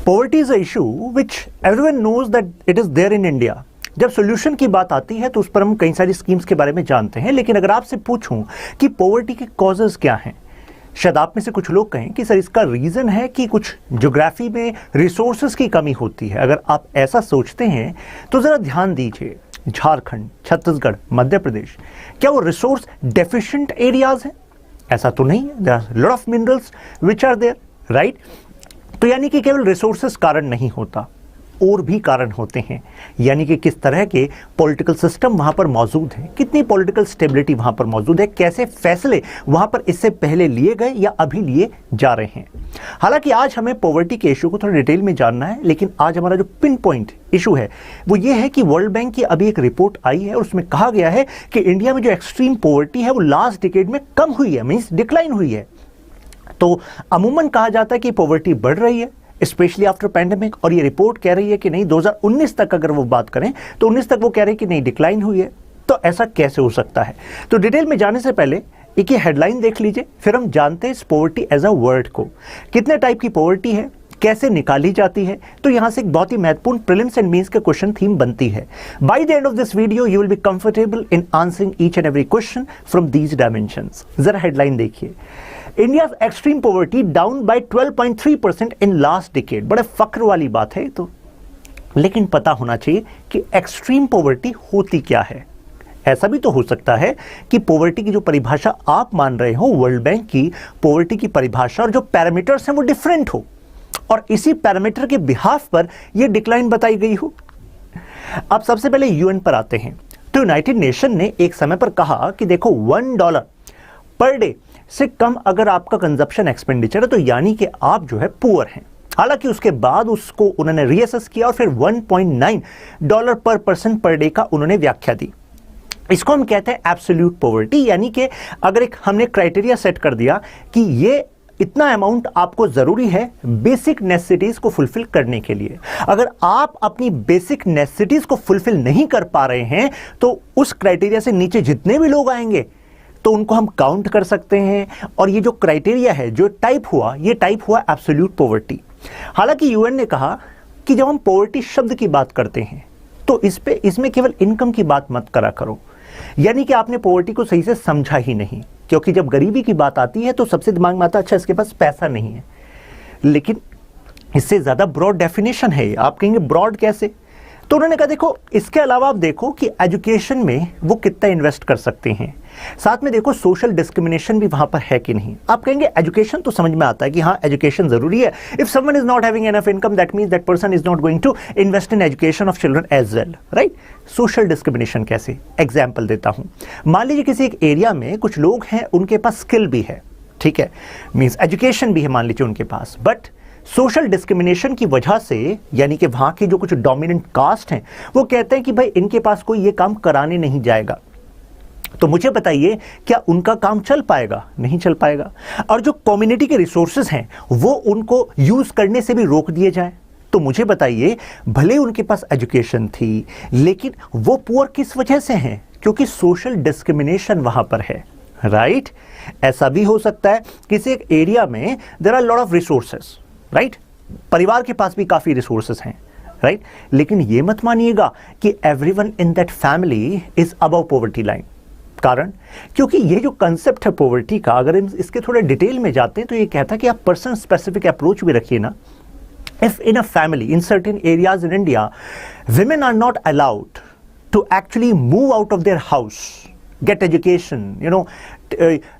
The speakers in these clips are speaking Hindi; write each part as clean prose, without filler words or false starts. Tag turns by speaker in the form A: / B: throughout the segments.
A: Poverty is a issue which everyone knows that it is there in India. जब सोल्यूशन की बात आती है तो उस पर हम कई सारी स्कीम्स के बारे में जानते हैं, लेकिन अगर आपसे पूछूं कि पॉवर्टी के कॉजेज क्या हैं, शायद आप में से कुछ लोग कहें कि सर इसका रीज़न है कि कुछ ज्योग्राफी में रिसोर्सेज की कमी होती है। अगर आप ऐसा सोचते हैं तो ज़रा ध्यान दीजिए, झारखंड, छत्तीसगढ़, मध्य प्रदेश, क्या वो रिसोर्स डेफिशिएंट एरियाज हैं? ऐसा तो नहीं है। There are lot of minerals which are there, right? तो यानी कि केवल रिसोर्सेस कारण नहीं होता, और भी कारण होते हैं। यानी कि किस तरह के पॉलिटिकल सिस्टम वहाँ पर मौजूद है, कितनी पॉलिटिकल स्टेबिलिटी वहाँ पर मौजूद है, कैसे फैसले वहाँ पर इससे पहले लिए गए या अभी लिए जा रहे हैं। हालांकि आज हमें पॉवर्टी के इशू को थोड़ा डिटेल में जानना है, लेकिन आज हमारा जो पिन पॉइंट इशू है वो ये है कि वर्ल्ड बैंक की अभी एक रिपोर्ट आई है और उसमें कहा गया है कि इंडिया में जो एक्सट्रीम पॉवर्टी है वो लास्ट डिकेड में कम हुई है, मीन्स डिक्लाइन हुई है। तो अमूमन कहा जाता है कि पॉवर्टी बढ़ रही है स्पेशली आफ्टर पैंडेमिक, और ये रिपोर्ट कह रही है कि नहीं, 2019 तक अगर वो बात करें तो 19 तक वो कह रहे हैं कि नहीं, डिक्लाइन हुई है। तो ऐसा कैसे हो सकता है? तो डिटेल में जाने से पहले एक ये हेडलाइन देख लीजिए, फिर हम जानते हैं इस पॉवर्टी एज अ वर्ड को। कितने टाइप की पॉवर्टी है, कैसे निकाली जाती है? तो यहां से एक बहुत ही महत्वपूर्ण प्रीलिम्स एंड मेंस का क्वेश्चन थीम बनती है। By the end of this video you will be comfortable in answering each and every question from these dimensions. जरा हेडलाइन देखिए, India's extreme poverty down by 12.3% in last decade. बड़े फक्र वाली बात है तो, लेकिन पता होना चाहिए कि एक्सट्रीम पॉवर्टी होती क्या है। ऐसा भी तो हो सकता है कि पॉवर्टी की जो परिभाषा आप मान रहे हो, वर्ल्ड बैंक की पॉवर्टी की परिभाषा और जो पैरामीटर्स हैं वो डिफरेंट हो, और इसी पैरामीटर के बिहाफ पर यह डिक्लाइन बताई गई हो। अब सबसे पहले यूएन पर आते हैं। तो यूनाइटेड नेशन ने एक समय पर कहा कि देखो $1 पर डे से कम अगर आपका कंजप्शन एक्सपेंडिचर है तो यानी कि आप जो है पुअर हैं। हालांकि उसके बाद उसको उन्होंने रीअसेस किया और फिर $1.9 पर पर्सन पर डे का उन्होंने व्याख्या दी। इसको हम कहते हैं एब्सोल्यूट पॉवर्टी, यानी कि अगर एक हमने क्राइटेरिया सेट कर दिया कि ये इतना अमाउंट आपको जरूरी है बेसिक नेसेसिटीज को फुलफिल करने के लिए। अगर आप अपनी बेसिक नेसेसिटीज को फुलफिल नहीं कर पा रहे हैं तो उस क्राइटेरिया से नीचे जितने भी लोग आएंगे तो उनको हम काउंट कर सकते हैं, और ये जो क्राइटेरिया है, जो टाइप हुआ, ये टाइप हुआ एब्सोल्यूट पॉवर्टी। हालांकि यूएन ने कहा कि जब हम पॉवर्टी शब्द की बात करते हैं तो इसमें केवल इनकम की बात मत करा करो, यानी कि आपने पॉवर्टी को सही से समझा ही नहीं। क्योंकि जब गरीबी की बात आती है तो सबसे दिमाग में आता है अच्छा इसके पास पैसा नहीं है, लेकिन इससे ज्यादा ब्रॉड डेफिनेशन है। आप कहेंगे ब्रॉड कैसे? तो उन्होंने कहा देखो, इसके अलावा आप देखो कि एजुकेशन में वो कितना इन्वेस्ट कर सकते हैं, साथ में देखो सोशल डिस्क्रिमिनेशन भी वहां पर है कि नहीं। आप कहेंगे एजुकेशन तो समझ में आता है कि हाँ एजुकेशन जरूरी है। If someone is not having enough income that means that person is not going to invest in education of children as well, right? Social discrimination कैसे? एग्जाम्पल देता हूं। मान लीजिए किसी एक एरिया में कुछ लोग हैं, उनके पास स्किल भी है, ठीक है, मीन्स एजुकेशन भी है मान लीजिए उनके पास, बट सोशल डिस्क्रिमिनेशन की वजह से, यानी कि वहां के जो कुछ डोमिनेंट कास्ट हैं वो कहते हैं कि भाई इनके पास कोई ये काम कराने नहीं जाएगा। तो मुझे बताइए क्या उनका काम चल पाएगा? नहीं चल पाएगा। और जो कम्युनिटी के रिसोर्सेज हैं वो उनको यूज करने से भी रोक दिए जाए तो मुझे बताइए, भले उनके पास एजुकेशन थी लेकिन वो पुअर किस वजह से हैं? क्योंकि सोशल डिस्क्रिमिनेशन वहां पर है, राइट? ऐसा भी हो सकता है किसी एक एरिया में there are lot of resources, right? परिवार के पास भी काफी रिसोर्सेज हैं, राइट? लेकिन ये मत मानिएगा कि everyone in that family is above poverty line. कारण, क्योंकि ये जो कंसेप्ट है पॉवर्टी का, अगर इसके थोड़े डिटेल में जाते हैं तो ये कहता है कि आप पर्सन स्पेसिफिक अप्रोच भी रखिए ना। If in a family in certain areas in India women are not allowed to actually move out of their house, get education,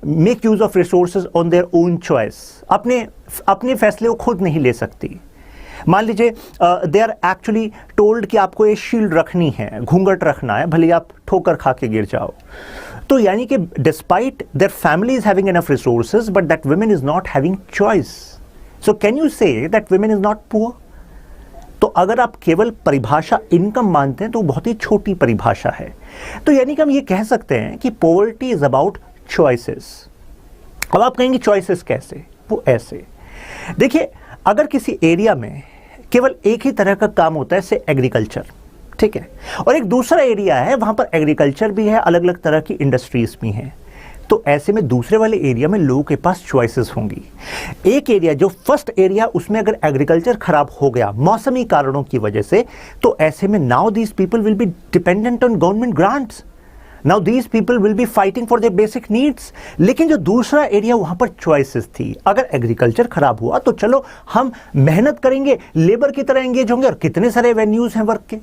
A: make use of resources on their own choice, अपने फैसले वो खुद नहीं ले सकती। मान लीजिए दे आर एक्चुअली टोल्ड कि आपको ये शील्ड रखनी है, घूंघट रखना है, भले आप ठोकर खा के गिर जाओ। तो यानी कि despite their family is having enough resources but that women is not having choice. So can you say that women is not poor? तो अगर आप केवल परिभाषा इनकम मानते हैं तो बहुत ही छोटी परिभाषा है। तो यानी कि हम ये कह सकते हैं कि पॉवर्टी इज अबाउट चॉइसेस। अब आप कहेंगे चॉइसेस कैसे? वो ऐसे देखिए, अगर किसी एरिया में केवल एक ही तरह का काम होता है, जैसे एग्रीकल्चर, ठीक है, और एक दूसरा एरिया है वहां पर एग्रीकल्चर भी है, अलग अलग तरह की इंडस्ट्रीज भी हैं, तो ऐसे में दूसरे वाले एरिया में लोगों के पास चॉइसेस होंगी। एक एरिया जो फर्स्ट एरिया, उसमें अगर एग्रीकल्चर खराब हो गया मौसमी कारणों की वजह से, तो ऐसे में now these people will be dependent on government grants, now these people will be fighting for their basic needs. लेकिन जो दूसरा एरिया, वहां पर चॉइसेस थी। अगर एग्रीकल्चर खराब हुआ तो चलो हम मेहनत करेंगे, लेबर की तरह एंगेज होंगे, और कितने सारे एवेन्यूज हैं वर्क के।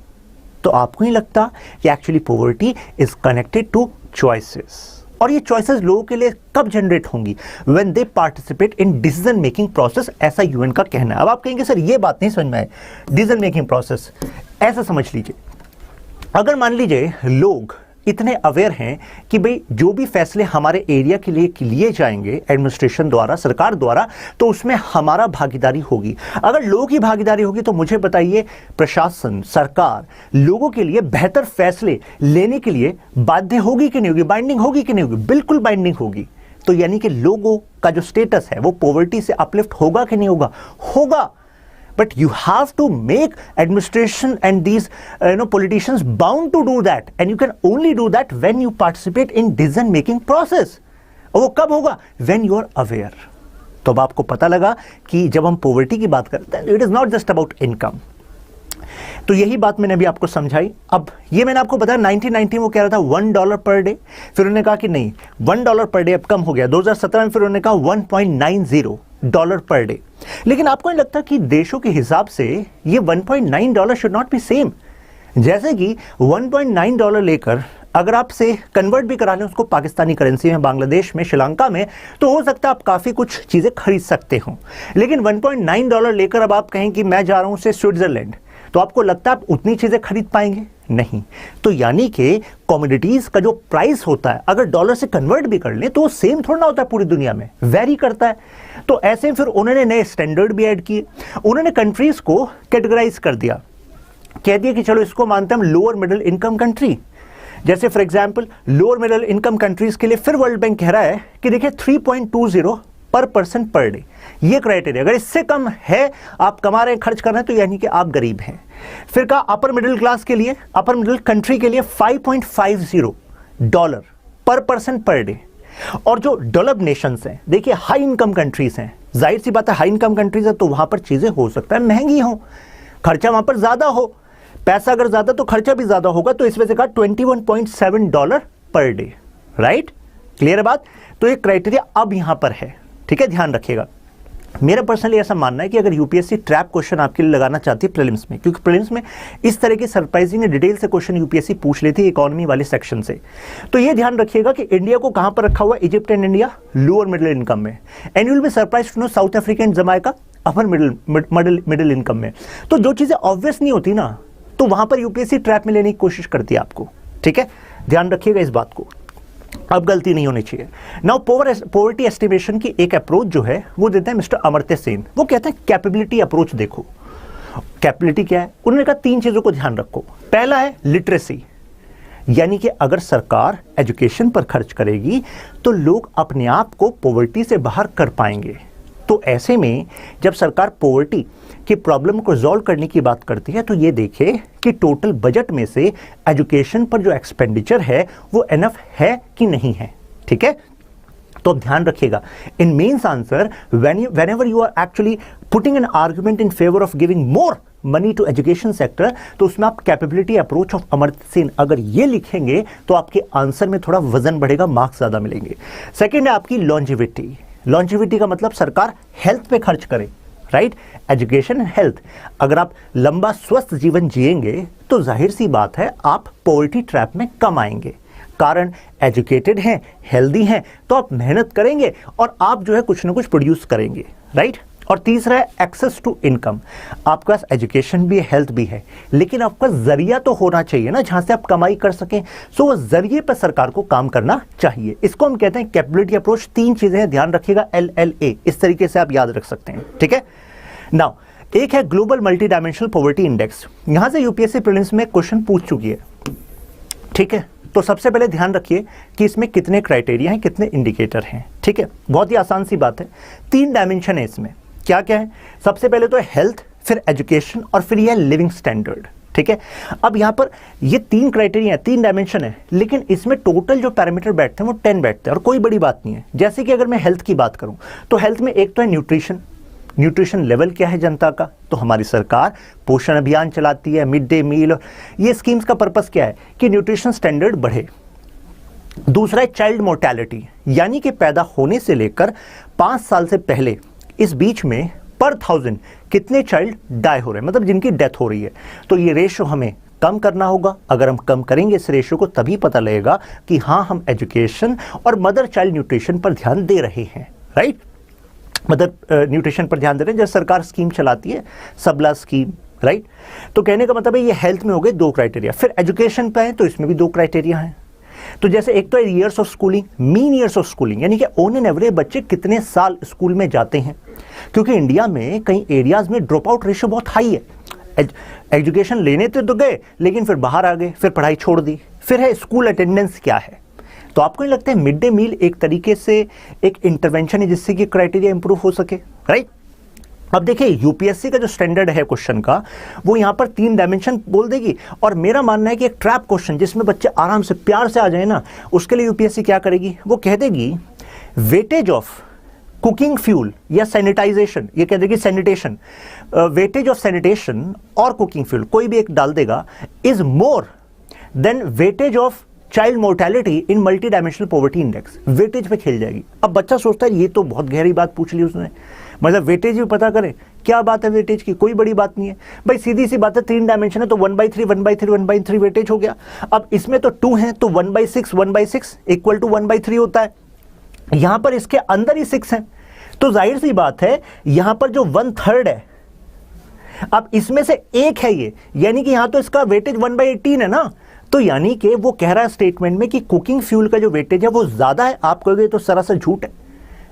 A: तो आपको नहीं लगता कि actually poverty is connected two choices, और ये चॉइसेस लोगों के लिए कब जनरेट होंगी? When they participate in decision making process, ऐसा यूएन का कहना है। अब आप कहेंगे सर ये बात नहीं समझ में आए, डिसीजन मेकिंग प्रोसेस ऐसा समझ लीजिए, अगर मान लीजिए लोग इतने अवेयर हैं कि भाई जो भी फैसले हमारे एरिया के लिए जाएंगे एडमिनिस्ट्रेशन द्वारा, सरकार द्वारा, तो उसमें हमारा भागीदारी होगी। अगर लोगों की भागीदारी होगी तो मुझे बताइए, प्रशासन, सरकार लोगों के लिए बेहतर फैसले लेने के लिए बाध्य होगी कि नहीं होगी, बाइंडिंग होगी कि नहीं होगी? बिल्कुल बाइंडिंग होगी। तो यानी कि लोगों का जो स्टेटस है वो पॉवर्टी से अपलिफ्ट होगा कि नहीं होगा? होगा। But you have to make administration and these politicians bound to do that, and you can only do that when you participate in decision making process. और वो कब होगा? When you are aware. तो अब आपको पता लगा कि जब हम पॉवर्टी की बात करते हैं, it is not just about income. तो यही बात मैंने अभी आपको समझाई। अब ये मैंने आपको बताया 1990 में वो कह रहा था $1 पर डे, फिर उन्होंने कहा कि नहीं $1 पर डे अब कम हो गया। 2017 में फिर उन्होंने कहा $1.90 पर डे। लेकिन आपको नहीं लगता कि देशों के हिसाब से ये $1.9 शुड नॉट बी सेम? जैसे कि $1.9 लेकर अगर आप से कन्वर्ट भी करा लें उसको पाकिस्तानी करेंसी में, बांग्लादेश में, श्रीलंका में, तो हो सकता है आप काफ़ी कुछ चीज़ें खरीद सकते हो। लेकिन $1.9 लेकर अब आप कहें कि मैं जा रहा हूं से स्विट्जरलैंड, तो आपको लगता है आप उतनी चीज़ें खरीद पाएंगे? नहीं। तो यानी कि कमोडिटीज़ का जो प्राइस होता है अगर डॉलर से कन्वर्ट भी कर लें तो वो सेम थोड़ा ना होता है, पूरी दुनिया में वेरी करता है। तो ऐसे फिर उन्होंने नए स्टैंडर्ड भी ऐड किए। उन्होंने कंट्रीज़ को कैटेगराइज कर दिया, कह दिया कि चलो इसको मानते हैं हम लोअर मिडिल इनकम कंट्री। जैसे for example lower middle income countries के लिए फिर वर्ल्ड बैंक कह रहा है कि देखिए 3.20 पर पर्सन पर डे, ये क्राइटेरिया। अगर इससे कम है, आप कमा रहे हैं, खर्च कर रहे हैं, तो यानी कि आप गरीब हैं। फिर कहा अपर मिडिल क्लास के लिए, अपर मिडिल कंट्री के लिए $5.50 पर पर्सन पर डे। और जो डेवलप्ड नेशंस हैं, देखिए हाई इनकम कंट्रीज हैं, जाहिर सी बात है हाई इनकम कंट्रीज है तो वहां पर चीजें हो सकता है महंगी हो, खर्चा वहां पर ज्यादा हो, पैसा अगर ज्यादा तो खर्चा भी ज्यादा होगा, तो इस वजह से कहा $21.7 पर डे। राइट, क्लियर है बात? तो ये क्राइटेरिया अब यहां पर है, ठीक है, ध्यान रखिएगा। मेरा पर्सनली ऐसा मानना है कि अगर यूपीएससी ट्रैप क्वेश्चन आपके लिए लगाना चाहती है प्रीलिम्स में, क्योंकि प्रीलिम्स में इस तरह के सरप्राइजिंग डिटेल से क्वेश्चन यूपीएससी पूछ लेती है इकोनॉमी वाले सेक्शन से, तो ये ध्यान रखिएगा कि इंडिया को कहां पर रखा हुआ है, Egypt and India lower middle income में, and you will be surprised to know South Africa and Jamaica upper middle income में। तो जो चीजें ऑब्वियस नहीं होती ना, तो वहां पर यूपीएससी ट्रैप में लेने की कोशिश करती है आपको, ठीक है, ध्यान रखिएगा इस बात को, अब गलती नहीं होनी चाहिए। नाउ पॉवर्टी एस्टिमेशन की एक अप्रोच जो है वो देते हैं मिस्टर अमर्त्य सेन। वो कहते हैं कैपेबिलिटी अप्रोच। देखो कैपेबिलिटी क्या है, उन्होंने कहा 3 चीजों को ध्यान रखो। पहला है लिटरेसी, यानी कि अगर सरकार एजुकेशन पर खर्च करेगी तो लोग अपने आप को पॉवर्टी से बाहर कर पाएंगे। तो ऐसे में जब सरकार पॉवर्टी की प्रॉब्लम को रिजॉल्व करने की बात करती है तो ये देखे कि टोटल बजट में से एजुकेशन पर जो एक्सपेंडिचर है वो एनफ है कि नहीं है, ठीक है। तो अब ध्यान रखिएगा, in mains answer whenever you are actually putting an argument in favor of giving more money to education sector, तो उसमें आप capability approach of Amartya Sen अगर ये लिखेंगे तो आपके आंसर में थोड़ा वजन बढ़ेगा, मार्क्स ज्यादा मिलेंगे। सेकेंड है आपकी लॉन्जिविटी। लॉन्जिविटी का मतलब सरकार हेल्थ पे खर्च करे, राइट, एजुकेशन एंड हेल्थ। अगर आप लंबा स्वस्थ जीवन जिएंगे तो जाहिर सी बात है आप पॉवर्टी ट्रैप में कम आएंगे। कारण एजुकेटेड हैं, हेल्दी हैं, तो आप मेहनत करेंगे और आप जो है कुछ ना कुछ प्रोड्यूस करेंगे, राइट। और तीसरा है एक्सेस टू इनकम। आपके पास एजुकेशन भी है, हेल्थ भी है, लेकिन आपका जरिया तो होना चाहिए ना जहां से आप कमाई कर सकें। सो वो जरिए पर सरकार को काम करना चाहिए। इसको हम कहते हैं कैपेबिलिटी अप्रोच। 3 चीजें हैं, ध्यान रखिएगा, LLA, इस तरीके से आप याद रख सकते हैं, ठीक है। नाउ एक है global multi dimensional poverty index. यहां से यूपीएससी प्रीलिम्स में क्वेश्चन पूछ चुकी है, ठीक है। तो सबसे पहले ध्यान रखिए कि इसमें कितने क्राइटेरिया हैं, कितने इंडिकेटर हैं, ठीक है। बहुत ही आसान सी बात है, 3 डायमेंशन है इसमें। क्या क्या है? सबसे पहले तो है हेल्थ, फिर एजुकेशन और फिर यह लिविंग स्टैंडर्ड, ठीक है। अब यहाँ पर ये 3 क्राइटेरिया, 3 डायमेंशन है, लेकिन इसमें टोटल जो पैरामीटर बैठते हैं वो 10 बैठते हैं और कोई बड़ी बात नहीं है। जैसे कि अगर मैं हेल्थ की बात करूं तो हेल्थ में एक तो है न्यूट्रिशन लेवल क्या है जनता का, तो हमारी सरकार पोषण अभियान चलाती है, मिड डे मील, ये स्कीम्स का पर्पस क्या है कि न्यूट्रिशन स्टैंडर्ड बढ़े। दूसरा है चाइल्ड मोर्टेलिटी, यानी कि पैदा होने से लेकर 5 साल से पहले इस बीच में पर 1000 कितने चाइल्ड डाई हो रहे हैं, मतलब जिनकी डेथ हो रही है। तो ये रेशो हमें कम करना होगा। अगर हम कम करेंगे इस रेशो को तभी पता लगेगा कि हाँ हम एजुकेशन और मदर चाइल्ड न्यूट्रिशन पर ध्यान दे रहे हैं, राइट। मदर न्यूट्रिशन पर ध्यान दे रहे हैं, जैसे सरकार स्कीम चलाती है सबला स्कीम, राइट। तो कहने का मतलब है ये हेल्थ में हो गए 2 क्राइटेरिया। फिर एजुकेशन पे है तो इसमें भी 2 क्राइटेरिया हैं। तो जैसे एक तो है years of schooling, mean years of schooling, यानी कि ऑन एन एवरेज बच्चे कितने साल स्कूल में जाते हैं, क्योंकि इंडिया में कई एरियाज में ड्रॉप आउट रेशियो बहुत हाई है। एजुकेशन लेने तो गए लेकिन फिर बाहर आ गए, फिर पढ़ाई छोड़ दी। फिर है स्कूल अटेंडेंस क्या है। तो आपको नहीं लगता है मिड डे मील एक तरीके से एक इंटरवेंशन है जिससे कि क्राइटेरिया इंप्रूव हो सके, राइट। अब देखिए यूपीएससी का जो स्टैंडर्ड है क्वेश्चन का, वो यहाँ पर 3 डायमेंशन बोल देगी, और मेरा मानना है कि एक ट्रैप क्वेश्चन जिसमें बच्चे आराम से प्यार से आ जाए ना, उसके लिए यूपीएससी क्या करेगी, वो कह देगी वेटेज ऑफ कुकिंग फ्यूल या सैनिटाइजेशन, ये कह देगी सैनिटेशन, वेटेज ऑफ सैनिटेशन और कुकिंग फ्यूल कोई भी एक डाल देगा, is more than weightage of child mortality in multi dimensional poverty index. Weightage पे खेल जाएगी। अब बच्चा सोचता है ये तो बहुत गहरी बात पूछ ली उसने, मतलब वेटेज भी पता करें, क्या बात है वेटेज की, कोई बड़ी बात नहीं है भाई, सीधी सी बात है। 3 डायमेंशन है तो 1/3 1/3 1/3 वेटेज हो गया। अब इसमें तो 2 है तो 1/6 1/6 इक्वल टू 1/3 होता है। यहां पर इसके अंदर ही 6 है, तो जाहिर सी बात है यहां पर जो 1/3 है, अब इसमें से 1 है ये, यानी कि यहां तो इसका वेटेज 1/18 है ना। तो यानी कि वो कह रहा है स्टेटमेंट में कि कुकिंग फ्यूल का जो वेटेज है वो ज्यादा है। आप कहोगे तो सरासर झूठ है,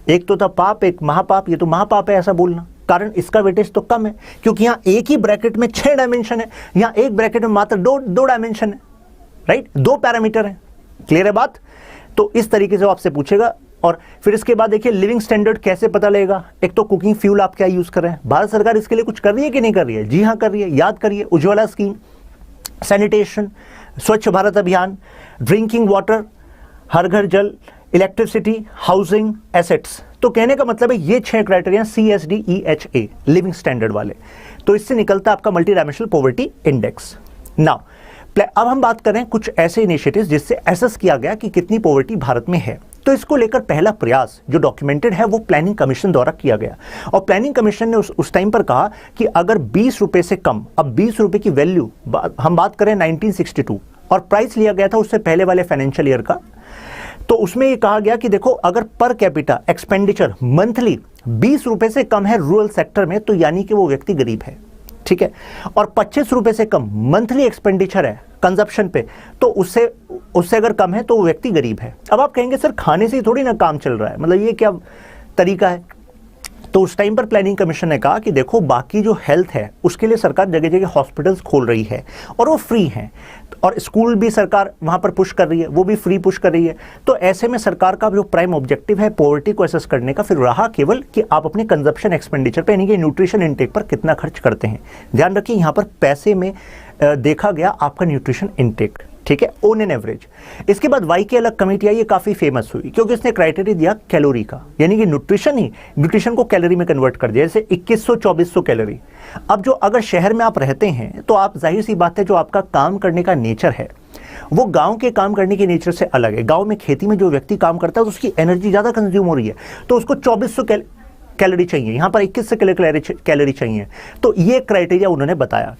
A: एक तो था पाप एक महापाप, ये तो महापाप है ऐसा बोलना, कारण इसका वेटेज तो कम है, क्योंकि यहां एक ही ब्रैकेट में 6 डायमेंशन है, यहां एक ब्रैकेट में मात्र 2 डायमेंशन है, राइट, 2 पैरामीटर है। क्लियर है बात। तो इस तरीके से वो आपसे पूछेगा। और फिर इसके बाद देखिए लिविंग स्टैंडर्ड कैसे पता लगेगा। एक तो कुकिंग फ्यूल आप क्या यूज कर रहे हैं, भारत सरकार इसके लिए कुछ कर रही है कि नहीं कर रही है, जी हाँ कर रही है। याद करिए, उज्ज्वला स्कीम, सैनिटेशन, स्वच्छ भारत अभियान, ड्रिंकिंग वाटर, हर घर जल, इलेक्ट्रिसिटी, हाउसिंग, एसेट्स। तो कहने का मतलब है ये 6 क्राइटेरिया CSDEHA लिविंग स्टैंडर्ड वाले, तो इससे निकलता आपका multi dimensional poverty index. Now अब हम बात करें कुछ ऐसे इनिशिएटिव्स जिससे एसेस किया गया कि कितनी पॉवर्टी भारत में है। तो इसको लेकर पहला प्रयास जो डॉक्यूमेंटेड है वो प्लानिंग कमीशन द्वारा किया गया, और प्लानिंग कमीशन ने उस टाइम पर कहा कि अगर 20 रुपए से कम, अब 20 रुपए की वैल्यू हम बात करें 1962 और प्राइस लिया गया था उससे पहले वाले फाइनेंशियल ईयर का, तो उसमें ये कहा गया कि देखो अगर पर कैपिटा एक्सपेंडिचर मंथली 20 रुपए से कम है रूरल सेक्टर में, तो यानी कि वो व्यक्ति गरीब है, ठीक है। और 25 रुपए से कम मंथली एक्सपेंडिचर है कंजप्शन पे, तो उससे अगर कम है तो वो व्यक्ति गरीब है। अब आप कहेंगे सर खाने से ही थोड़ी ना काम चल रहा है, मतलब ये क्या तरीका है। तो उस टाइम पर प्लानिंग कमीशन ने कहा कि देखो बाकी जो हेल्थ है उसके लिए सरकार जगह जगह हॉस्पिटल्स खोल रही है और वो फ्री हैं, और स्कूल भी सरकार वहां पर पुश कर रही है, वो भी फ्री पुश कर रही है। तो ऐसे में सरकार का जो प्राइम ऑब्जेक्टिव है पॉवर्टी को असेस करने का, फिर रहा केवल कि आप अपने कंजप्शन एक्सपेंडिचर पे यानी कि न्यूट्रिशन इनटेक पर कितना खर्च करते हैं। ध्यान रखिए यहाँ पर पैसे में देखा गया आपका न्यूट्रिशन इनटेक, ठीक है, ऑन एन एवरेज। इसके बाद वाई की अलग कमेटी आई, ये काफी फेमस हुई क्योंकि इसने क्राइटेरिया दिया कैलोरी का, यानी कि न्यूट्रिशन को कैलोरी में कन्वर्ट कर दिया, जैसे 2100-2400 कैलोरी। अब जो अगर शहर में आप रहते हैं तो आप जाहिर सी बात है जो आपका काम करने का नेचर है वो गांव के काम करने के नेचर से अलग है। गांव में खेती में जो व्यक्ति काम करता है तो उसकी एनर्जी ज्यादा कंज्यूम हो रही है, तो उसको 2400 कैलोरी चाहिए, यहाँ पर 2100 कैलोरी चाहिए। तो ये क्राइटेरिया उन्होंने बताया।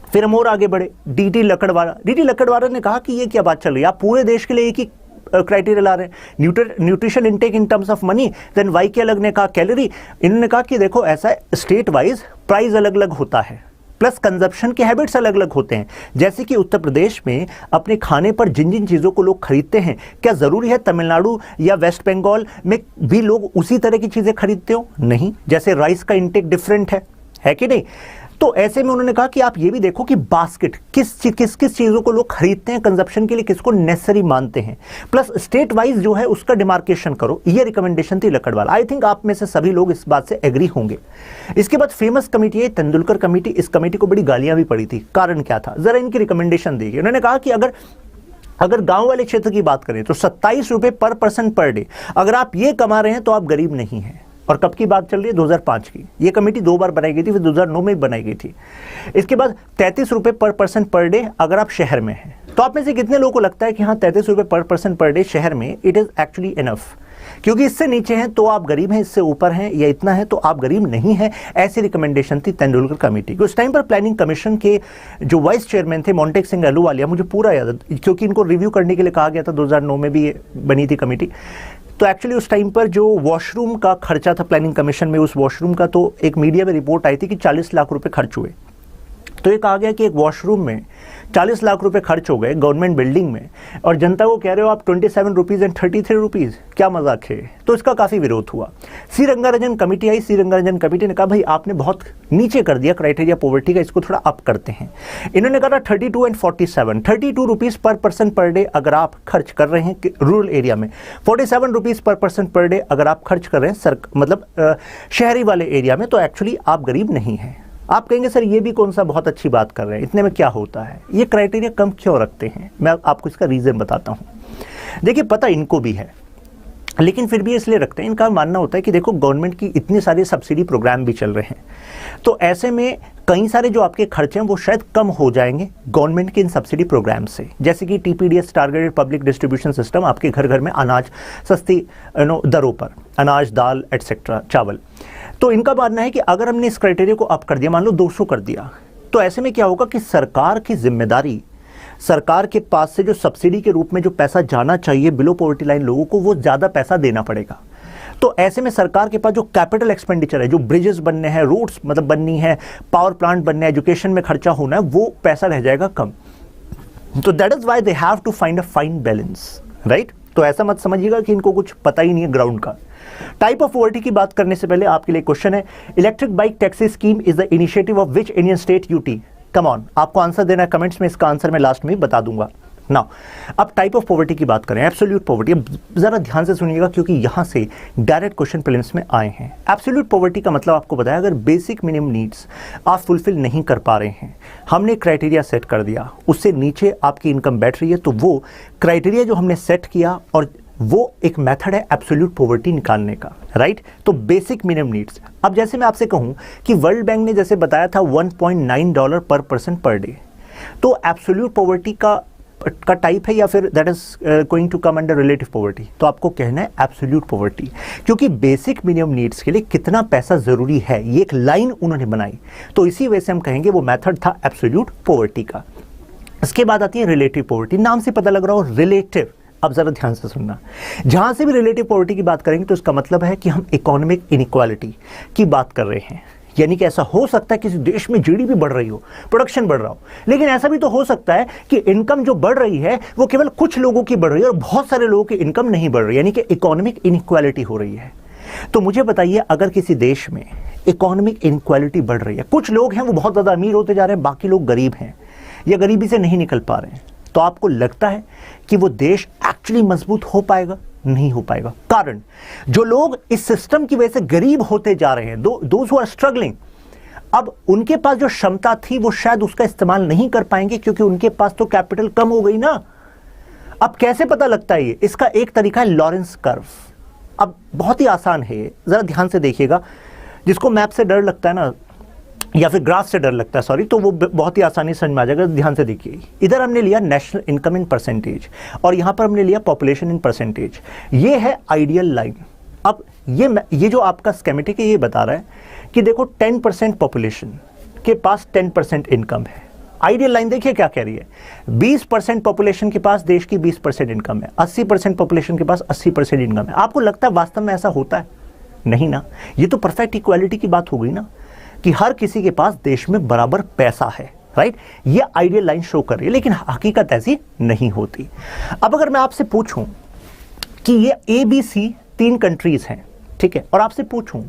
A: फिर हम और आगे बढ़े, डीटी लकड़वाला ने कहा कि ये क्या बात चल रही है, आप पूरे देश के लिए एक ही क्राइटेरिया ला रहे हैं, nutrition intake in terms of money. Then why के अलग ने कहा कैलोरी, इन्होंने कहा कि देखो ऐसा है स्टेट वाइज प्राइस अलग अलग होता है, प्लस कंजप्शन के हैबिट्स अलग अलग होते हैं। जैसे कि उत्तर प्रदेश में अपने खाने पर जिन जिन चीज़ों को लोग खरीदते हैं, क्या ज़रूरी है तमिलनाडु या वेस्ट बंगाल में भी लोग उसी तरह की चीज़ें खरीदते हो? नहीं। जैसे राइस का इंटेक डिफरेंट है कि नहीं। तो ऐसे में उन्होंने कहा कि आप ये भी देखो कि बास्केट किस किस चीजों को लोग खरीदते हैं कंजप्शन के लिए, किसको नेसेसरी मानते हैं, प्लस स्टेट वाइज जो है उसका डिमार्केशन करो। ये रिकमेंडेशन थी लकड़वाला। आई थिंक आप में से सभी लोग इस बात से एग्री होंगे। इसके बाद फेमस कमेटी है तेंदुलकर कमेटी। इस कमेटी को बड़ी गालियां भी पड़ी थी। कारण क्या था, जरा इनकी रिकमेंडेशन देखिए। उन्होंने कहा कि अगर गांव वाले क्षेत्र की बात करें तो 27 रुपए पर पर्सन पर डे, अगर आप ये कमा रहे हैं तो आप गरीब नहीं हैं। और कब की बात चल रही है, 2005 की। ये कमेटी 2 बार बनाई गई थी, फिर 2009 में बनाई गई थी। इसके बाद 33 रुपए पर पर्सन पर डे अगर आप शहर में हैं। तो आप में से कितने लोगों को लगता है कि हाँ 33 रुपए पर पर्सन पर डे शहर में इट इज एक्चुअली इनफ? क्योंकि इससे नीचे हैं तो आप गरीब हैं, इससे ऊपर हैं या इतना है तो आप गरीब नहीं हैं। ऐसी रिकमेंडेशन थी तेंदुलकर कमेटी की। उस टाइम पर प्लानिंग कमीशन के जो वाइस चेयरमैन थे मोंटेक सिंह अहलूवालिया, मुझे पूरा याद है क्योंकि इनको रिव्यू करने के लिए कहा गया था। 2009 में भी बनी थी कमेटी। तो एक्चुअली उस टाइम पर जो वॉशरूम का खर्चा था प्लानिंग कमीशन में, उस वॉशरूम का तो एक मीडिया में रिपोर्ट आई थी कि 40 लाख रुपए खर्च हुए। तो ये कहा गया कि एक वॉशरूम में 40 लाख रुपए खर्च हो गए गवर्नमेंट बिल्डिंग में, और जनता को कह रहे हो आप 27 रुपीज़ एंड 33 रुपीज़, क्या मजाक है। तो इसका काफ़ी विरोध हुआ। सी रंगारंजन कमेटी आई। सी रंगारंजन कमेटी ने कहा भाई आपने बहुत नीचे कर दिया क्राइटेरिया पॉवर्टी का, इसको थोड़ा अप करते हैं। इन्होंने कहा 32 एंड 47, 32 रुपीज़ पर पर्सन पर डे अगर आप खर्च कर रहे हैं रूरल एरिया में, 47 रुपीज़ पर पर्सन पर डे अगर आप खर्च कर रहे हैं शहरी वाले एरिया में, तो एक्चुअली आप गरीब नहीं हैं। आप कहेंगे सर ये भी कौन सा बहुत अच्छी बात कर रहे हैं, इतने में क्या होता है, ये क्राइटेरिया कम क्यों रखते हैं? मैं आपको इसका रीज़न बताता हूँ। देखिए पता इनको भी है, लेकिन फिर भी इसलिए रखते हैं। इनका मानना होता है कि देखो गवर्नमेंट की इतने सारे सब्सिडी प्रोग्राम भी चल रहे हैं, तो ऐसे में कई सारे जो आपके खर्चे हैं वो शायद कम हो जाएंगे गवर्नमेंट के इन सब्सिडी प्रोग्राम से। जैसे कि TPDS targeted public distribution system, आपके घर घर में अनाज सस्ती दरों पर, अनाज दाल एटसेट्रा चावल। तो इनका मानना है कि अगर हमने इस क्राइटेरिया को अप कर दिया, मान लो 200 कर दिया, तो ऐसे में क्या होगा कि सरकार की जिम्मेदारी, सरकार के पास से जो सब्सिडी के रूप में जो पैसा जाना चाहिए बिलो पॉवर्टी लाइन लोगों को, वो ज़्यादा पैसा देना पड़ेगा। तो ऐसे में सरकार के पास जो कैपिटल एक्सपेंडिचर है, जो ब्रिजेस बनने हैं, रोड्स मतलब बननी है, पावर प्लांट बनने हैं, एजुकेशन में खर्चा होना है, वो पैसा रह जाएगा कम। तो that is why they have to find a fine balance, right. तो ऐसा मत समझिएगा कि इनको कुछ पता ही नहीं है ग्राउंड का। टाइप ऑफ पॉवर्टी की बात करने से पहले आपके लिए क्वेश्चन है, electric bike taxi scheme is the initiative of which Indian state UT? Come on, आपको आंसर देना है कमेंट्स में, इसका आंसर मैं लास्ट में बता दूंगा। नाउ अब टाइप ऑफ पॉवर्टी की बात करें, एब्सोल्यूट पॉवर्टी। अब जरा ध्यान से सुनिएगा क्योंकि यहां से डायरेक्ट क्वेश्चन प्रीलिम्स में आए हैं। एब्सोल्यूट पॉवर्टी का मतलब आपको बताया, अगर बेसिक मिनिमम नीड्स आप फुलफिल नहीं कर पा रहे हैं, हमने क्राइटेरिया सेट कर दिया, उससे नीचे आपकी इनकम बैठ रही है, तो वो क्राइटेरिया जो हमने सेट किया और वो एक मेथड है एब्सोल्यूट पॉवर्टी निकालने का, राइट। तो बेसिक मिनिमम नीड्स। अब जैसे मैं आपसे कहूं कि वर्ल्ड बैंक ने जैसे बताया था $1.9 पर पर्सन पर डे, तो एब्सोल्यूट पॉवर्टी का टाइप है या फिर that is going to come under relative poverty? तो आपको कहना है एब्सोल्यूट पॉवर्टी, क्योंकि बेसिक मिनिमम नीड्स के लिए कितना पैसा जरूरी है ये एक लाइन उन्होंने बनाई, तो इसी वजह से हम कहेंगे वो मेथड था एब्सोल्यूट पॉवर्टी का। इसके बाद आती है रिलेटिव पॉवर्टी। नाम से पता लग रहा हो रिलेटिव। अब जरा ध्यान से सुनना, जहां से भी रिलेटिव पॉवर्टी की बात करेंगे तो इसका मतलब है कि हम इकोनॉमिक इनइक्वालिटी की बात कर रहे हैं। यानी कि ऐसा हो सकता है किसी देश में जीडीपी बढ़ रही हो, प्रोडक्शन बढ़ रहा हो, लेकिन ऐसा भी तो हो सकता है कि इनकम जो बढ़ रही है वो केवल कुछ लोगों की बढ़ रही है और बहुत सारे लोगों की इनकम नहीं बढ़ रही, यानी कि इकोनॉमिक इनइक्वालिटी हो रही है। तो मुझे बताइए, अगर किसी देश में इकोनॉमिक इनइक्वालिटी बढ़ रही है, कुछ लोग हैं वो बहुत ज़्यादा अमीर होते जा रहे हैं, बाकी लोग गरीब हैं या गरीबी से नहीं निकल पा रहे हैं, तो आपको लगता है कि वो देश एक्चुअली मजबूत हो पाएगा? नहीं हो पाएगा। कारण जो लोग इस सिस्टम की वजह से गरीब होते जा रहे हैं, दोज हु आर स्ट्रगलिंग, अब उनके पास जो क्षमता थी वो शायद उसका इस्तेमाल नहीं कर पाएंगे क्योंकि उनके पास तो कैपिटल कम हो गई ना। अब कैसे पता लगता है ये? इसका एक तरीका है लॉरेंस कर्व। अब बहुत ही आसान है, जरा ध्यान से देखिएगा। जिसको मैप से डर लगता है ना, या फिर ग्राफ से डर लगता है, सॉरी, तो वो बहुत ही आसानी से समझ में आ जाएगा। ध्यान से देखिए, इधर हमने लिया नेशनल इनकम इन परसेंटेज और यहां पर हमने लिया पॉपुलेशन इन परसेंटेज। ये है आइडियल लाइन। अब ये जो आपका स्कीमेटिक है ये बता रहा है कि देखो 10% पॉपुलेशन के पास 10% इनकम है। आइडियल लाइन देखिए क्या कह रही है, 20% पॉपुलेशन के पास देश की 20% इनकम है, 80% पॉपुलेशन के पास 80% इनकम है। आपको लगता है वास्तव में ऐसा होता है? नहीं ना। ये तो परफेक्ट इक्वालिटी की बात हो गई ना, कि हर किसी के पास देश में बराबर पैसा है, राइट। ये आइडियल लाइन शो कर रही है, लेकिन हकीकत ऐसी नहीं होती। अब अगर मैं आपसे पूछूं कि ये ABC 3 कंट्रीज हैं, ठीक है, और आपसे पूछूं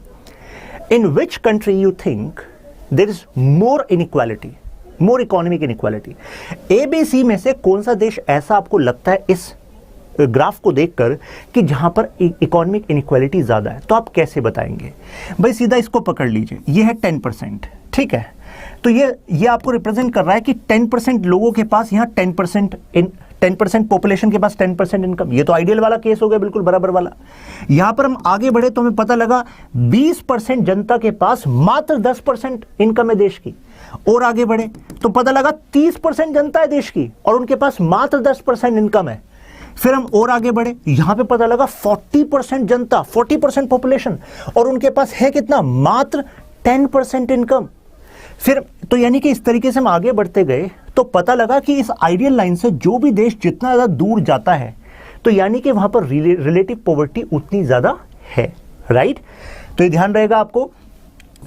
A: in which country you think there is more inequality, more economic inequality. A B C में से कौन सा देश ऐसा आपको लगता है इस ग्राफ को देखकर कि जहां पर इकोनॉमिक इनइक्वालिटी ज्यादा है? तो आप कैसे बताएंगे भाई? सीधा इसको पकड़ लीजिए, ये है 10%, ठीक है। तो ये आपको रिप्रेजेंट कर रहा है कि 10% लोगों के पास यहाँ 10% पॉपुलेशन के पास 10% इनकम। ये तो आइडियल वाला केस हो गया, बिल्कुल बराबर वाला। यहां पर हम आगे बढ़े तो हमें पता लगा 20% जनता के पास मात्र 10% इनकम है देश की। और आगे बढ़े तो पता लगा 30% जनता है देश की और उनके पास मात्र 10% इनकम है। फिर हम और आगे बढ़े, यहां पे पता लगा 40% जनता, 40% पॉपुलेशन और उनके पास है कितना? मात्र 10% इनकम। फिर तो यानी कि इस तरीके से हम आगे बढ़ते गए तो पता लगा कि इस आइडियल लाइन से जो भी देश जितना ज्यादा दूर जाता है तो यानी कि वहां पर रिलेटिव पॉवर्टी उतनी ज्यादा है, राइट? तो ये ध्यान रहेगा आपको।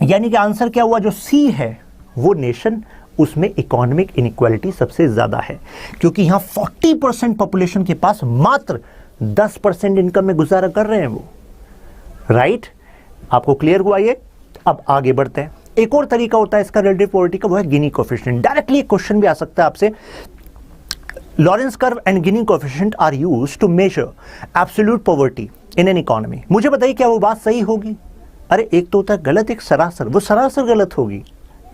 A: यानी कि आंसर क्या हुआ? जो सी है वो नेशन, उसमें इकोनॉमिक इनइक्वालिटी सबसे ज्यादा है, क्योंकि यहां 40% पॉपुलेशन के पास मात्र 10% इनकम में गुजारा कर रहे हैं वो, राइट? आपको क्लियर हुआ ये? अब आगे बढ़ते हैं। एक और तरीका होता है इसका रिलेटिव पॉवर्टी का, वो है गिनी कोएफिशिएंट। डायरेक्टली एक क्वेश्चन भी आ सकता है आपसे, Lorenz curve and Gini coefficient are used to measure absolute poverty in an economy. मुझे बताइए क्या वो बात सही होगी? अरे एक तो होता है गलत, एक सरासर, वो सरासर गलत होगी,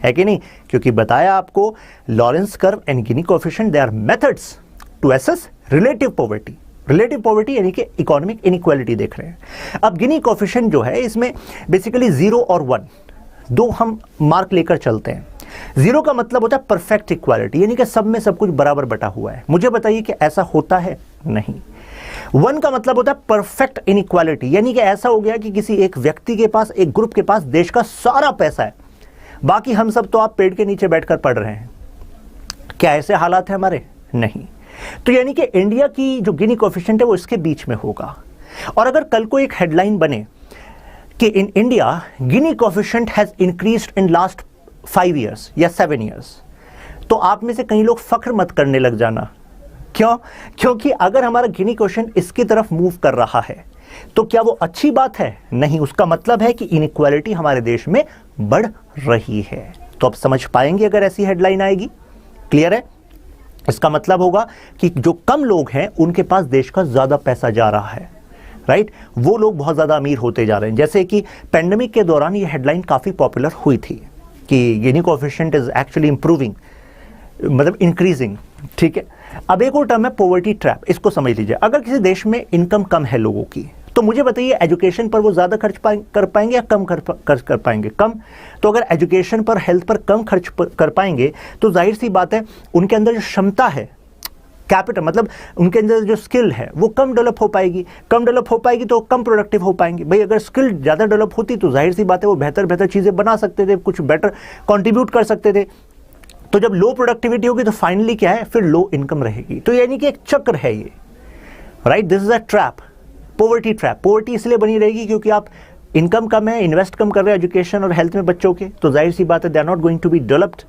A: है कि नहीं? क्योंकि बताया आपको Lorenz curve and Gini coefficient they are methods to assess relative poverty. Relative poverty यानी कि इकोनॉमिक इनइक्वालिटी देख रहे हैं। अब गिनी कोएफिशिएंट जो है इसमें बेसिकली 0 और 1 दो हम मार्क लेकर चलते हैं। 0 का मतलब होता है परफेक्ट इक्वालिटी, यानी कि सब में सब कुछ बराबर बटा हुआ है। मुझे बताइए कि ऐसा होता है? नहीं। 1 का मतलब होता है परफेक्ट इनइक्वालिटी, यानी कि ऐसा हो गया कि किसी एक व्यक्ति के पास, एक ग्रुप के पास देश का सारा पैसा है, बाकी हम सब तो आप पेड़ के नीचे बैठकर पढ़ रहे हैं। क्या ऐसे हालात है हमारे? नहीं। तो यानी कि इंडिया की जो गिनी कोएफिशिएंट है वो इसके बीच में होगा। और अगर कल को एक हेडलाइन बने कि in India Guinea coefficient has increased in last 5 years या 7 years, तो आप में से कई लोग फख्र मत करने लग जाना। क्यों? क्योंकि अगर हमारा गिनी कोएफिशिएंट इसकी तरफ मूव कर रहा है तो क्या वो अच्छी बात है? नहीं। उसका मतलब है कि इनइक्वालिटी हमारे देश में बढ़ रही है। तो आप समझ पाएंगे अगर ऐसी हेडलाइन आएगी। क्लियर है? इसका मतलब होगा कि जो कम लोग हैं उनके पास देश का ज्यादा पैसा जा रहा है, राइट? वो लोग बहुत ज्यादा अमीर होते जा रहे हैं। जैसे कि पेंडेमिक के दौरान ये हेडलाइन काफी पॉपुलर हुई थी कि गिनी कोएफिशिएंट इज एक्चुअली इंप्रूविंग, मतलब इंक्रीजिंग, ठीक है। अब एक और टर्म है पॉवर्टी ट्रैप, इसको समझ लीजिए। अगर किसी देश में इनकम कम है लोगों की, तो मुझे बताइए एजुकेशन पर वो ज्यादा खर्च कर पाएंगे या कम खर्च कर पाएंगे? कम। तो अगर एजुकेशन पर, हेल्थ पर कम खर्च कर पाएंगे तो जाहिर सी बात है उनके अंदर जो क्षमता है, कैपिटल मतलब उनके अंदर जो स्किल है वो कम डेवलप हो पाएगी। कम डेवलप हो पाएगी तो कम प्रोडक्टिव हो पाएंगे। भाई अगर स्किल ज़्यादा डेवलप होती तो जाहिर सी बात है वो बेहतर चीज़ें बना सकते थे, कुछ बेटर कंट्रीब्यूट कर सकते थे। तो जब लो प्रोडक्टिविटी होगी तो फाइनली क्या है? फिर लो इनकम रहेगी। तो यानी कि एक चक्र है ये, right? This is a trap, poverty trap. Poverty इसलिए बनी रहेगी क्योंकि आप इनकम कम है, इन्वेस्ट कम कर रहे हैं एजुकेशन और हेल्थ में बच्चों के, तो जाहिर सी बात है they are not going to be developed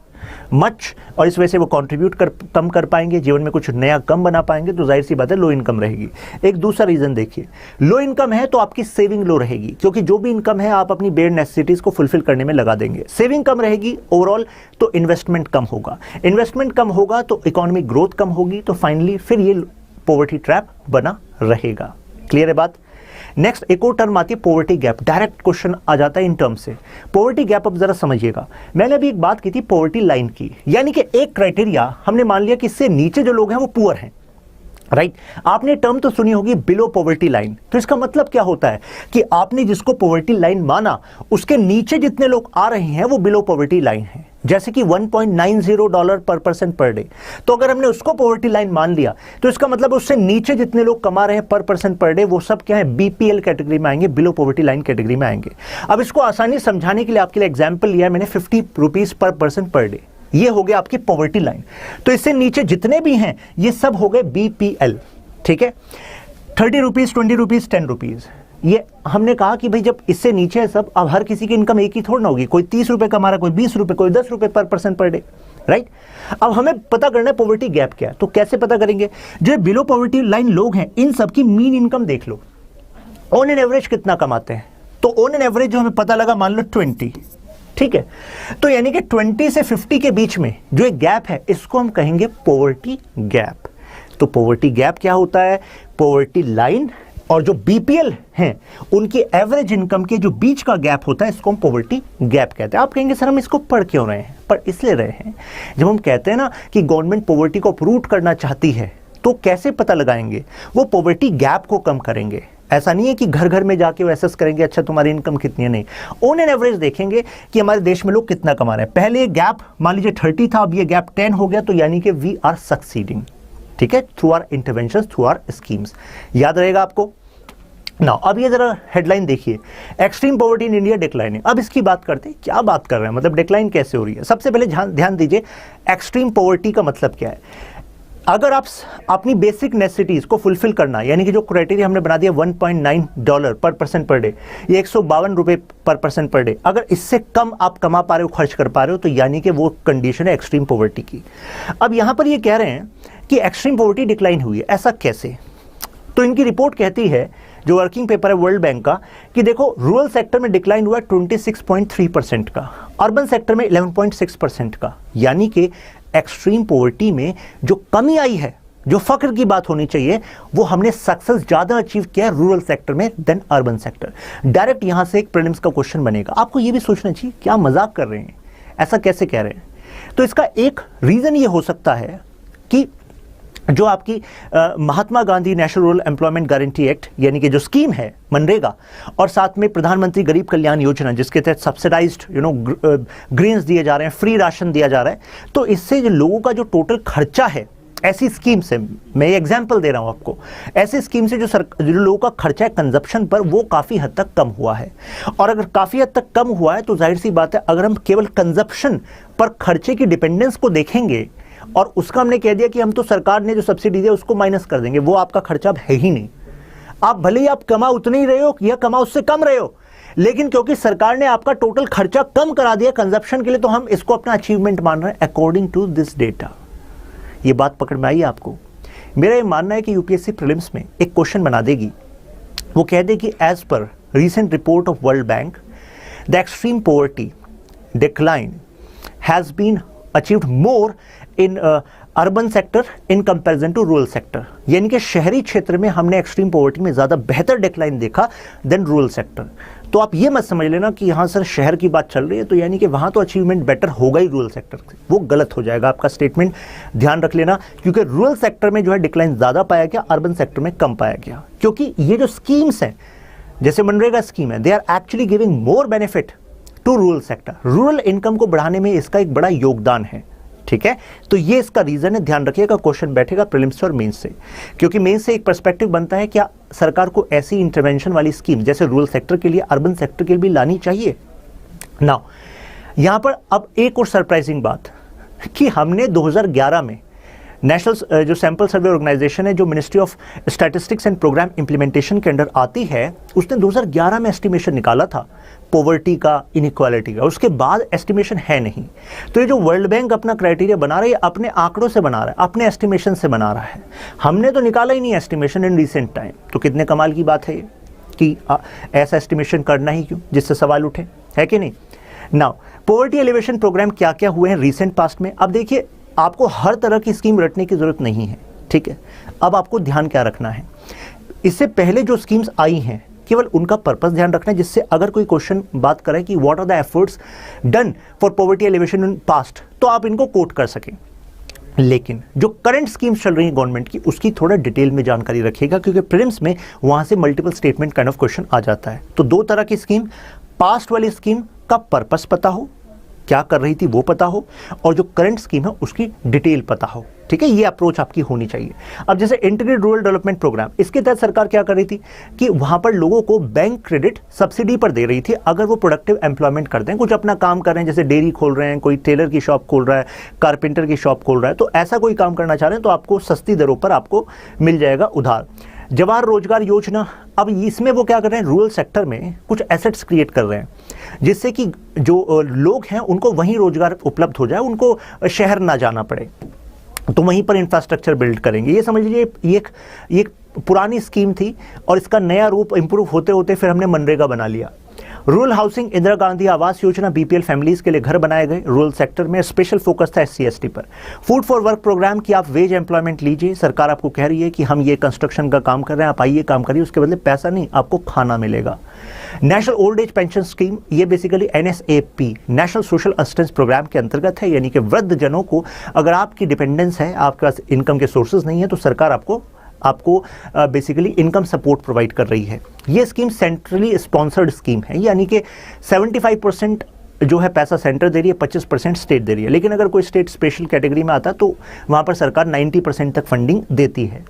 A: much, और इस वजह से वो कंट्रीब्यूट कम कर पाएंगे, जीवन में कुछ नया कम बना पाएंगे, तो जाहिर सी बात है लो इनकम रहेगी। एक दूसरा रीजन देखिए, लो इनकम है तो आपकी सेविंग लो रहेगी, क्योंकि जो भी इनकम है आप अपनी बेयर नेसेसिटीज को फुलफिल करने में लगा देंगे। सेविंग कम रहेगी ओवरऑल तो इन्वेस्टमेंट कम होगा, इन्वेस्टमेंट कम होगा तो इकोनॉमिक ग्रोथ कम होगी, तो फाइनली फिर ये पॉवर्टी ट्रैप बना रहेगा। क्लियर है बात? नेक्स्ट एक और टर्म आती है पॉवर्टी गैप। डायरेक्ट क्वेश्चन आ जाता है इन टर्म से। पॉवर्टी गैप अब जरा समझिएगा, मैंने अभी एक बात की थी पॉवर्टी लाइन की, यानी कि एक क्राइटेरिया हमने मान लिया कि इससे नीचे जो लोग हैं वो पुअर हैं, राइट? आपने टर्म तो सुनी होगी बिलो पॉवर्टी लाइन। तो इसका मतलब क्या होता है कि आपने जिसको पॉवर्टी लाइन माना उसके नीचे जितने लोग आ रहे हैं वो बिलो पॉवर्टी लाइन है, जैसे कि $1.90 पर पर्सन पर डे। तो अगर हमने उसको पॉवर्टी लाइन मान लिया तो इसका मतलब उससे नीचे जितने लोग कमा रहे हैं पर पर्सन पर डे वो सब क्या है? बीपीएल कैटेगरी में आएंगे, बिलो पॉवर्टी लाइन कैटेगरी में आएंगे। अब इसको आसानी समझाने के लिए आपके लिए एग्जाम्पल लिया है मैंने, 50 rupees per person per day, ये हो गया आपकी पॉवर्टी लाइन। तो इससे नीचे जितने भी हैं ये सब हो गए बीपीएल, ठीक है? 30 रुपीज, 20 रुपीज, 10 रुपीज, ये हमने कहा कि भाई जब इससे नीचे है सब, अब हर किसी की इनकम एक ही थोड़ा ना होगी, कोई 30 रुपए कमा रहा है, कोई 20 रुपए, कोई 10 रुपए पर पर्सन पर डे, राइट? अब हमें पता करना है पॉवर्टी गैप क्या है। तो कैसे पता करेंगे? जो बिलो पॉवर्टी लाइन लोग हैं इन सबकी मीन इनकम देख लो, ऑन एन एवरेज कितना कमाते हैं। तो ऑन एन एवरेज जो हमें पता लगा मान लो 20, ठीक है, तो यानी कि 20 से 50 के बीच में जो एक गैप है इसको हम कहेंगे पॉवर्टी गैप। तो पॉवर्टी गैप क्या होता है? पॉवर्टी लाइन और जो बीपीएल हैं उनकी एवरेज इनकम के जो बीच का गैप होता है इसको हम पॉवर्टी गैप कहते हैं। आप कहेंगे सर हम इसको पढ़ क्यों रहे हैं? पर इसलिए रहे हैं, जब हम कहते हैं ना कि गवर्नमेंट पॉवर्टी को अपरूट करना चाहती है तो कैसे पता लगाएंगे? वो पॉवर्टी गैप को कम करेंगे। ऐसा नहीं है कि घर घर में जाके वो एसेस करेंगे अच्छा तुम्हारी इनकम कितनी है, नहीं, ऑन एन एवरेज देखेंगे कि हमारे देश में लोग कितना कमा रहे हैं। पहले ये गैप मान लीजिए 30 था, अब ये गैप 10 हो गया, तो यानी कि वी आर सक्सीडिंग, ठीक है, through our intervention, through our schemes. याद रहेगा आपको ना। अब ये जरा हेडलाइन देखिए, extreme poverty in India declining. अब इसकी बात करते हैं, क्या बात कर रहे हैं, मतलब डिक्लाइन कैसे हो रही है। सबसे पहले ध्यान दीजिए एक्सट्रीम पॉवर्टी का मतलब क्या है। अगर आप अपनी बेसिक नेसेसिटीज को फुलफिल करना, यानी कि जो क्राइटेरिया हमने बना दिया $1.9 पर पर्सन पर डे, ये 152 रुपए पर पर्सन पर डे, अगर इससे कम आप कमा पा रहे हो, खर्च कर पा रहे हो, तो यानी कि वो कंडीशन है एक्सट्रीम पॉवर्टी की। अब यहां पर ये कह रहे हैं कि एक्सट्रीम पॉवर्टी डिक्लाइन हुई है, ऐसा कैसे? तो इनकी रिपोर्ट कहती है, जो वर्किंग पेपर है वर्ल्ड बैंक का, कि देखो रूरल सेक्टर में डिक्लाइन हुआ 26.3% का, अर्बन सेक्टर में 11.6% का, यानी कि एक्सट्रीम पॉवर्टी में जो कमी आई है, जो फख्र की बात होनी चाहिए, वो हमने सक्सेस ज्यादा अचीव किया रूरल सेक्टर में देन अर्बन सेक्टर। डायरेक्ट यहां से एक प्रीलिम्स का क्वेश्चन बनेगा। आपको ये भी सोचना चाहिए क्या मजाक कर रहे हैं, ऐसा कैसे कह रहे हैं? तो इसका एक रीजन ये हो सकता है कि जो आपकी Mahatma Gandhi national rural employment guarantee act, यानी कि जो स्कीम है मनरेगा, और साथ में प्रधानमंत्री गरीब कल्याण योजना, जिसके तहत सब्सिडाइज्ड ग्रेन्स दिए जा रहे हैं, फ्री राशन दिया जा रहा है, तो इससे जो लोगों का जो टोटल खर्चा है ऐसी स्कीम से, मैं एग्जांपल दे रहा हूं आपको, ऐसी स्कीम से जो लोगों का खर्चा है कंजप्शन पर, वो काफी हद तक कम हुआ है। और अगर काफी हद तक कम हुआ है तो जाहिर सी बात है, अगर हम केवल कंजप्शन पर खर्चे की डिपेंडेंस को देखेंगे और उसका हमने कह दिया कि हम तो सरकार ने जो सब्सिडी दिया उसको माइनस कर देंगे, वो आपका खर्चा अब है ही नहीं। आप भले ही आप कमा उतने ही रहे हो या कमा उससे कम रहे हो, लेकिन क्योंकि सरकार ने आपका टोटल खर्चा कम करा दिया कंजप्शन के लिए, तो हम इसको अपना अचीवमेंट मान रहे हैं अकॉर्डिंग टू दिस डेटा। ये बात पकड़ में आई आपको? मेरा ये मानना है कि यूपीएससी प्रीलिम्स में एक क्वेश्चन बना देगी, वो कह दे कि एज पर recent report of World Bank the extreme poverty decline has been achieved more in urban sector in comparison to rural sector, यानी कि शहरी क्षेत्र में हमने एक्सट्रीम पॉवर्टी में ज्यादा बेहतर डिक्लाइन देखा देन रूरल सेक्टर। तो आप ये मत समझ लेना कि यहाँ सर शहर की बात चल रही है तो यानी कि वहां तो अचीवमेंट बेटर होगा ही रूरल सेक्टर से, वो गलत हो जाएगा आपका स्टेटमेंट, ध्यान रख लेना। क्योंकि रूरल सेक्टर में जो है डिक्लाइन ज्यादा पाया गया, अर्बन सेक्टर में कम पाया गया, क्योंकि ये जो स्कीम्स हैं जैसे मनरेगा स्कीम है, they are actually giving more benefit to rural sector. Rural income को बढ़ाने में इसका एक बड़ा योगदान है, ठीक है। तो ये इसका रीजन है, ध्यान रखिएगा, क्वेश्चन बैठेगा प्रीलिम्स और मेंस से, क्योंकि मेंस से एक पर्सपेक्टिव बनता है क्या सरकार को ऐसी इंटरवेंशन वाली स्कीम जैसे रूरल सेक्टर के लिए, अर्बन सेक्टर के लिए भी लानी चाहिए। नाउ यहां पर अब एक और सरप्राइजिंग बात कि हमने 2011 में नेशनल जो सैंपल सर्वे ऑर्गेनाइजेशन है, जो ministry of statistics and programme implementation के अंडर आती है, उसने 2011 में एस्टिमेशन निकाला था पॉवर्टी का, इनइक्वालिटी का, उसके बाद एस्टिमेशन है नहीं। तो ये जो वर्ल्ड बैंक अपना क्राइटेरिया बना रही है, अपने आंकड़ों से बना रहा है, अपने एस्टिमेशन से बना रहा है, हमने तो निकाला ही नहीं एस्टिमेशन इन रिसेंट टाइम। तो कितने कमाल की बात है ये कि ऐसा एस्टिमेशन करना ही क्यों, जिससे सवाल उठे, है कि नहीं। नाउ पॉवर्टी एलिवेशन प्रोग्राम क्या क्या हुए हैं रिसेंट पास्ट में। अब देखिए, आपको हर तरह की स्कीम रटने की जरूरत नहीं है, ठीक है। अब आपको ध्यान क्या रखना है, इससे पहले जो स्कीम्स आई हैं केवल उनका पर्पस ध्यान रखना है, जिससे अगर कोई क्वेश्चन बात करे कि what are the efforts done for poverty alleviation in past, तो आप इनको कोट कर सकें। लेकिन जो करंट स्कीम्स चल रही हैं गवर्नमेंट की, उसकी थोड़ा डिटेल में जानकारी रखिएगा, क्योंकि प्रीलिम्स में वहां से multiple statement kind of question आ जाता है। तो दो तरह की स्कीम, पास्ट वाली स्कीम का पर्पस पता हो, क्या कर रही थी वो पता हो, और जो करंट स्कीम है उसकी डिटेल पता हो, ठीक है। ये अप्रोच आपकी होनी चाहिए। अब जैसे इंटीग्रेटेड रूरल डेवलपमेंट प्रोग्राम, इसके तहत सरकार क्या कर रही थी कि वहां पर लोगों को बैंक क्रेडिट सब्सिडी पर दे रही थी, अगर वो प्रोडक्टिव एम्प्लॉयमेंट करते हैं, कुछ अपना काम कर रहे हैं, जैसे डेयरी खोल रहे हैं, कोई टेलर की शॉप खोल रहा है, कारपेंटर की शॉप खोल रहा है, तो ऐसा कोई काम करना चाह रहे हैं तो आपको सस्ती दरों पर आपको मिल जाएगा उधार। जवाहर रोजगार योजना, अब इसमें वो क्या कर रहे हैं, रूरल सेक्टर में कुछ एसेट्स क्रिएट कर रहे हैं, जिससे कि जो लोग हैं उनको वहीं रोजगार उपलब्ध हो जाए, उनको शहर ना जाना पड़े, तो वहीं पर इंफ्रास्ट्रक्चर बिल्ड करेंगे। ये समझ लीजिए ये एक पुरानी स्कीम थी और इसका नया रूप इंप्रूव होते होते फिर हमने मनरेगा बना लिया। Rural housing, Indira Gandhi Awas Yojana, BPL families के लिए घर बनाए गए रूरल सेक्टर में, स्पेशल फोकस था SC/ST पर। फूड फॉर वर्क प्रोग्राम की आप वेज एम्प्लॉयमेंट लीजिए, सरकार आपको कह रही है कि हम ये कंस्ट्रक्शन का काम कर रहे हैं, आप आइए काम करिए, उसके बदले पैसा नहीं, आपको खाना मिलेगा। National old age pension scheme, ये basically NSAP national social assistance programme के अंतर्गत है, यानी कि वृद्ध जनों को अगर आपकी डिपेंडेंस है, आपके पास इनकम के सोर्सेज नहीं है, तो सरकार आपको बेसिकली इनकम सपोर्ट प्रोवाइड कर रही है। ये स्कीम सेंट्रली स्पॉन्सर्ड स्कीम है, यानी कि 75% जो है पैसा सेंटर दे रही है, 25% स्टेट दे रही है। लेकिन अगर कोई स्टेट स्पेशल कैटेगरी में आता तो वहाँ पर सरकार 90% तक फंडिंग देती है।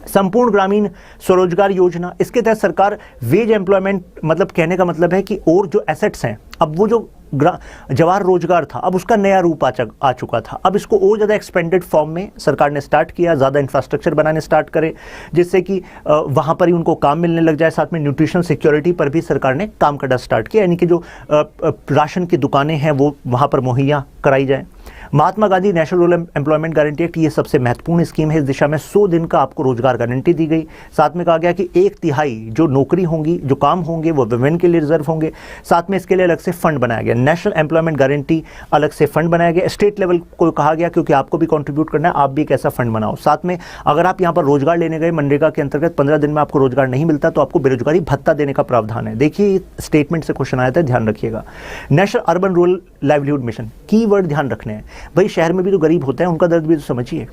A: संपूर्ण ग्रामीण स्वरोजगार योजना, इसके तहत सरकार वेज एम्प्लॉयमेंट, मतलब कहने का मतलब है कि और जो एसेट्स हैं, अब वो जो जवाहर रोजगार था, अब उसका नया रूप आ चुका था। अब इसको और ज़्यादा एक्सपेंडेड फॉर्म में सरकार ने स्टार्ट किया, ज़्यादा इंफ्रास्ट्रक्चर बनाने स्टार्ट करे, जिससे कि वहाँ पर ही उनको काम मिलने लग जाए। साथ में न्यूट्रिशन सिक्योरिटी पर भी सरकार ने काम करना स्टार्ट किया, यानी कि जो राशन की दुकानें हैं वो वहाँ पर मुहैया कराई जाए। Mahatma Gandhi national rural employment guarantee act, ये सबसे महत्वपूर्ण स्कीम है। इस दिशा में 100 दिन का आपको रोजगार गारंटी दी गई। साथ में कहा गया कि 1/3 जो नौकरी होंगी, जो काम होंगे, वो वुमेन के लिए रिजर्व होंगे। साथ में इसके लिए अलग से फंड बनाया गया, नेशनल एम्प्लॉयमेंट गारंटी अलग से फंड बनाया गया। स्टेट लेवल को कहा गया क्योंकि आपको भी कंट्रीब्यूट करना है, आप भी एक ऐसा फंड बनाओ। साथ में अगर आप यहाँ पर रोजगार लेने गए मनरेगा के अंतर्गत 15 दिन में आपको रोजगार नहीं मिलता तो आपको बेरोजगारी भत्ता देने का प्रावधान है। देखिए स्टेटमेंट से क्वेश्चन आया था, ध्यान रखिएगा। National urban rural livelihood mission, keyword ध्यान रखने हैं भाई। शहर में भी जो गरीब होते हैं उनका दर्द भी तो समझिए,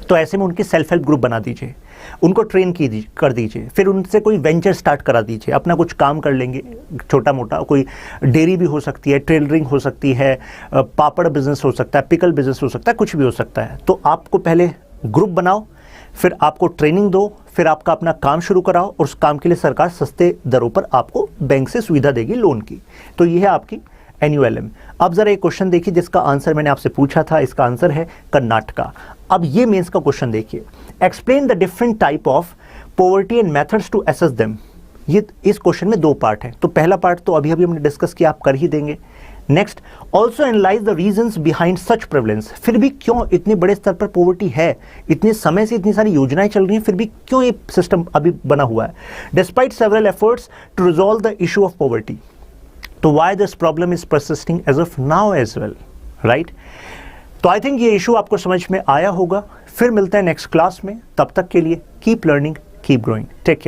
A: तो ऐसे में उनके सेल्फ हेल्प ग्रुप बना दीजिए, उनको ट्रेन कर दीजिए, फिर उनसे कोई वेंचर स्टार्ट करा दीजिए, अपना कुछ काम कर लेंगे छोटा मोटा। कोई डेयरी भी हो सकती है, टेलरिंग हो सकती है, पापड़ बिजनेस हो सकता है, पिकल बिजनेस हो सकता है, कुछ भी हो सकता है। तो आपको पहले ग्रुप बनाओ, फिर आपको ट्रेनिंग दो, फिर आपका अपना काम शुरू कराओ, और उस काम के लिए सरकार सस्ते दरों पर आपको बैंक से सुविधा देगी लोन की। तो ये है आपकी NULM। अब जरा एक क्वेश्चन देखिए जिसका आंसर मैंने आपसे पूछा था, इसका आंसर है कर्नाटका। अब ये मेंस का क्वेश्चन देखिए, explain the different type of poverty and methods to assess them. ये इस क्वेश्चन में 2 पार्ट है, तो पहला पार्ट तो अभी हमने डिस्कस किया, आप कर ही देंगे। Next, also analyse the reasons behind such prevalence. फिर भी क्यों इतने बड़े स्तर पर पॉवर्टी है, इतने समय से इतनी सारी योजनाएं चल रही हैं, फिर भी क्यों ये सिस्टम अभी बना हुआ है। Despite several efforts to resolve the issue of poverty, तो why this problem is persisting as of now as well, right? तो आई थिंक ये इशू आपको समझ में आया होगा। फिर मिलते हैं नेक्स्ट क्लास में, तब तक के लिए keep learning, keep growing, take care.